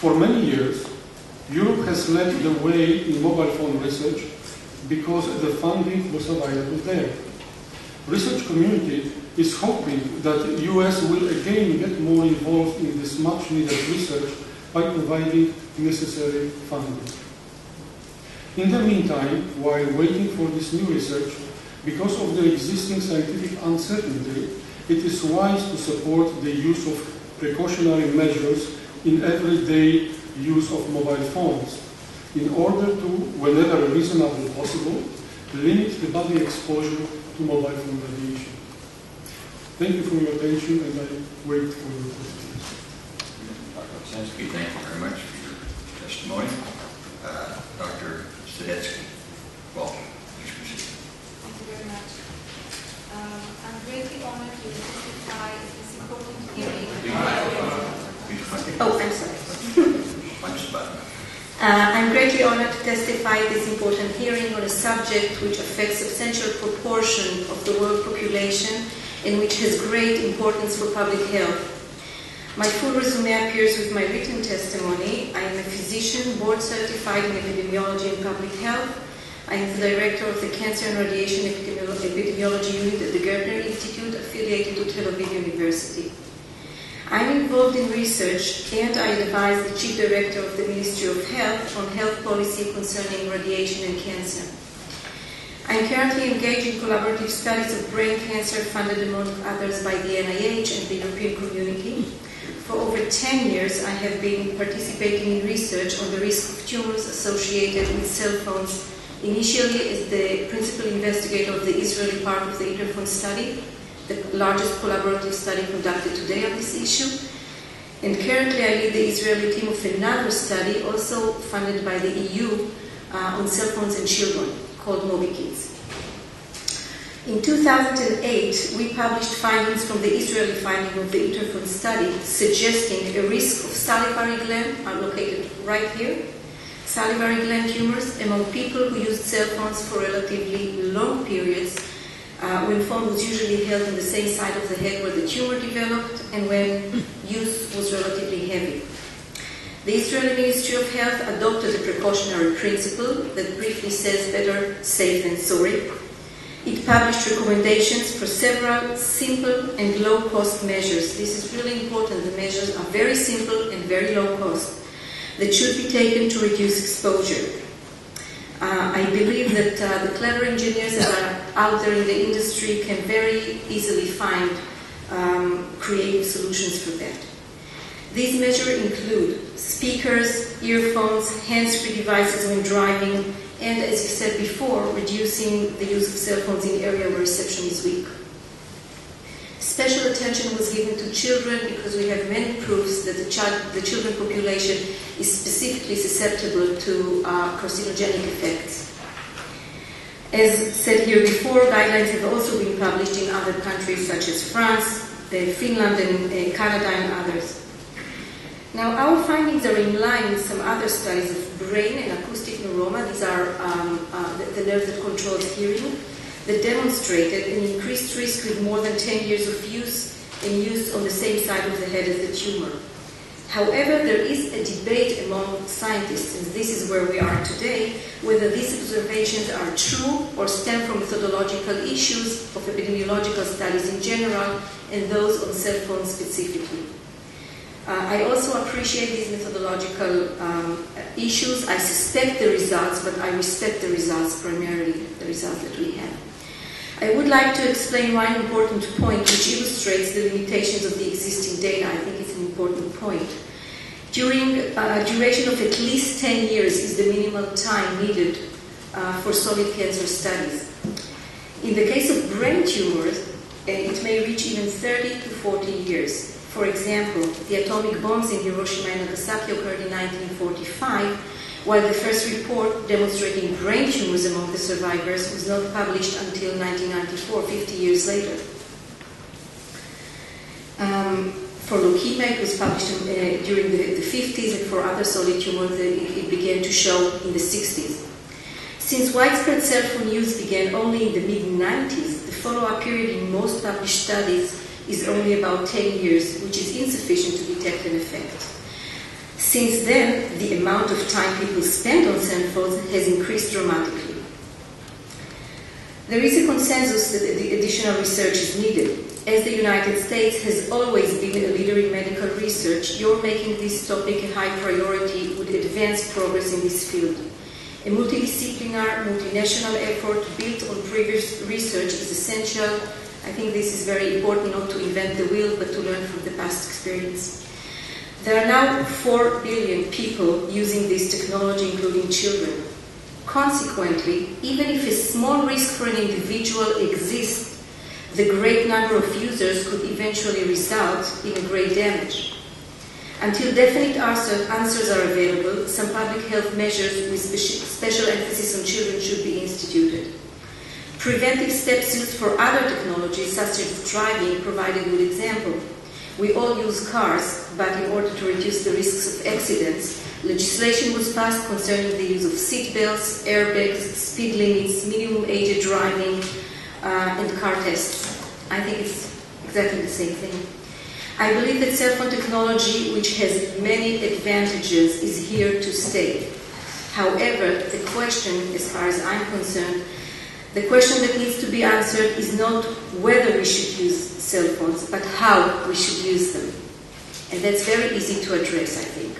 For many years, Europe has led the way in mobile phone research because the funding was available there. Research community is hoping that the US will again get more involved in this much needed research by providing necessary funding. In the meantime, while waiting for this new research, because of the existing scientific uncertainty, it is wise to support the use of precautionary measures in everyday use of mobile phones, in order to, whenever reasonably possible, limit the body exposure to mobile phone radiation. Thank you for your attention, and I wait for your questions. Dr. Olszewski, thank you very much for your testimony. Dr. Sadetsky, welcome. Please proceed. Thank you very much. I'm greatly honored to testify at this important hearing. Oh, I'm sorry. Punch the button. I'm greatly honored to testify at this important hearing on a subject which affects a substantial proportion of the world population and which has great importance for public health. My full resume appears with my written testimony. I am a physician, board certified in epidemiology and public health. I am the director of the Cancer and Radiation Epidemiology Unit at the Gertner Institute, affiliated to Tel Aviv University. I am involved in research, and I advise the Chief Director of the Ministry of Health on health policy concerning radiation and cancer. I am currently engaged in collaborative studies of brain cancer funded among others by the NIH and the European community. For over 10 years, I have been participating in research on the risk of tumors associated with cell phones, initially as the principal investigator of the Israeli part of the Interphone study, the largest collaborative study conducted today on this issue. And currently I lead the Israeli team of another study, also funded by the EU, on cell phones and children, called MobiKids. In 2008, we published findings from the Israeli finding of the Interphone study, suggesting a risk of salivary gland, are located right here, salivary gland tumors among people who used cell phones for relatively long periods, when phone was usually held on the same side of the head where the tumor developed and when use was relatively heavy. The Israeli Ministry of Health adopted a precautionary principle that briefly says better safe than sorry. It published recommendations for several simple and low-cost measures. This is really important. The measures are very simple and very low-cost that should be taken to reduce exposure. I believe that the clever engineers that are out there in the industry can very easily find creative solutions for that. These measures include speakers, earphones, hands-free devices when driving, and, as you said before, reducing the use of cell phones in areas where reception is weak. Special attention was given to children because we have many proofs that the children population is specifically susceptible to carcinogenic effects. As said here before, guidelines have also been published in other countries such as France, Finland, and Canada, and others. Now, our findings are in line with some other studies of brain and acoustic neuroma. These are the nerve that controls hearing, that demonstrated an increased risk with more than 10 years of use and use on the same side of the head as the tumor. However, there is a debate among scientists, and this is where we are today, whether these observations are true or stem from methodological issues of epidemiological studies in general and those on cell phones specifically. I also appreciate these methodological issues. I suspect the results, but I respect the results, primarily the results that we have. I would like to explain one important point which illustrates the limitations of the existing data. I think it's an important point. During a duration of at least 10 years is the minimal time needed for solid cancer studies. In the case of brain tumors, it may reach even 30 to 40 years. For example, the atomic bombs in Hiroshima and Nagasaki occurred in 1945, while the first report demonstrating brain tumors among the survivors was not published until 1994, 50 years later. For leukemia, it was published during the 50s, and for other solid tumors, it began to show in the 60s. Since widespread cell phone use began only in the mid-90s, the follow-up period in most published studies is only about 10 years, which is insufficient to detect an effect. Since then, the amount of time people spend on cell phones has increased dramatically. There is a consensus that the additional research is needed. As the United States has always been a leader in medical research, your making this topic a high priority would advance progress in this field. A multidisciplinary, multinational effort built on previous research is essential. I think this is very important, not to invent the wheel, but to learn from the past experience. There are now 4 billion people using this technology, including children. Consequently, even if a small risk for an individual exists, the great number of users could eventually result in a great damage. Until definite answers are available, some public health measures with special emphasis on children should be instituted. Preventive steps used for other technologies, such as driving, provide a good example. We all use cars, but in order to reduce the risks of accidents, legislation was passed concerning the use of seat belts, airbags, speed limits, minimum age of driving, and car tests. I think it's exactly the same thing. I believe that cell phone technology, which has many advantages, is here to stay. However, the question, as far as I'm concerned, the question that needs to be answered is not whether we should use cell phones, but how we should use them. And that's very easy to address, I think.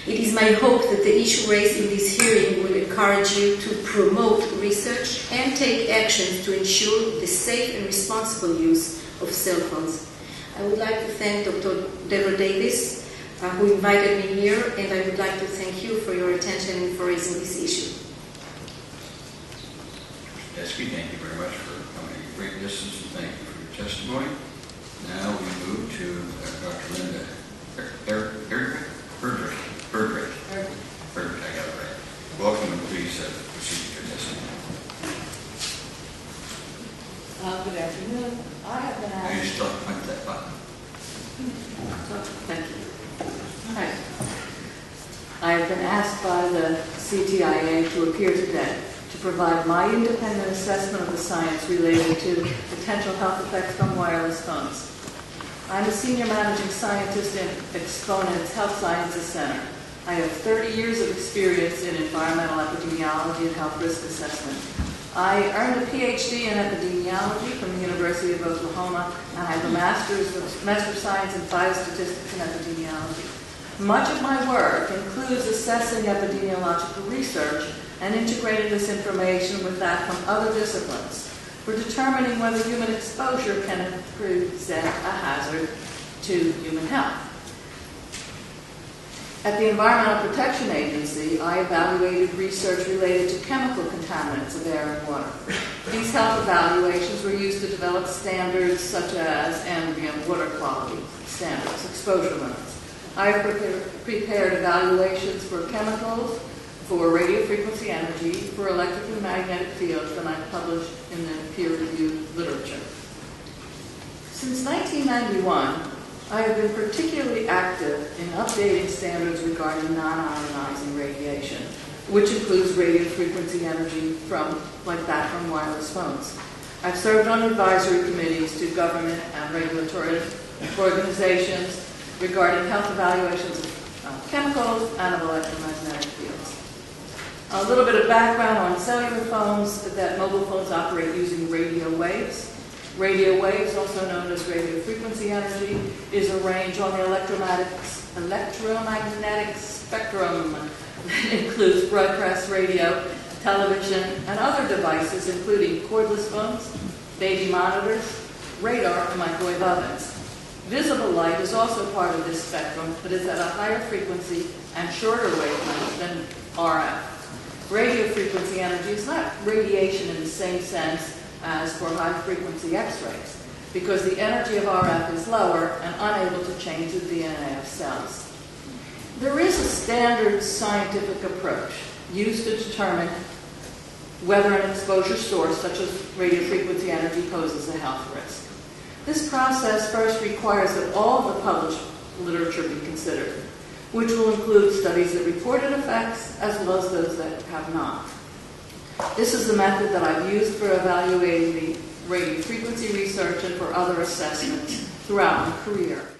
It is my hope that the issue raised in this hearing will encourage you to promote research and take actions to ensure the safe and responsible use of cell phones. I would like to thank Dr. Deborah Davis, who invited me here, and I would like to thank you for your attention and for raising this issue. Tedeschi, thank you very much for coming a great distance, and thank you for your testimony. Now we move to Dr. Linda Bergreich. I got it right. Welcome, and please proceed with your testimony. Good afternoon. I have been Now you asked. still punch that button. Thank you. Hi. I have been asked by the CTIA to appear today to provide my independent assessment of the science related to potential health effects from wireless phones. I'm a senior managing scientist in Exponent's Health Sciences Center. I have 30 years of experience in environmental epidemiology and health risk assessment. I earned a PhD in epidemiology from the University of Oklahoma, and I have a Master's of Science in Biostatistics and Epidemiology. Much of my work includes assessing epidemiological research and integrating this information with that from other disciplines for determining whether human exposure can present a hazard to human health. At the Environmental Protection Agency, I evaluated research related to chemical contaminants of air and water. These health evaluations were used to develop standards such as ambient water quality standards, exposure limits. I prepared evaluations for chemicals, for radio frequency energy, for electric and magnetic fields, and I published in the peer-reviewed literature. Since 1991, I have been particularly active in updating standards regarding non-ionizing radiation, which includes radio frequency energy like that from wireless phones. I've served on advisory committees to government and regulatory organizations regarding health evaluations of chemicals and of electromagnetic fields. A little bit of background on cellular phones, that mobile phones operate using radio waves. Radio waves, also known as radio frequency energy, is a range on the electromagnetic spectrum that includes broadcast radio, television, and other devices, including cordless phones, baby monitors, radar, and microwave ovens. Visible light is also part of this spectrum, but is at a higher frequency and shorter wavelength than RF. Radio frequency energy is not radiation in the same sense as for high-frequency X-rays, because the energy of RF is lower and unable to change the DNA of cells. There is a standard scientific approach used to determine whether an exposure source, such as radio frequency energy, poses a health risk. This process first requires that all of the published literature be considered, which will include studies that reported effects as well as those that have not. This is the method that I've used for evaluating the radio frequency research and for other assessments throughout my career.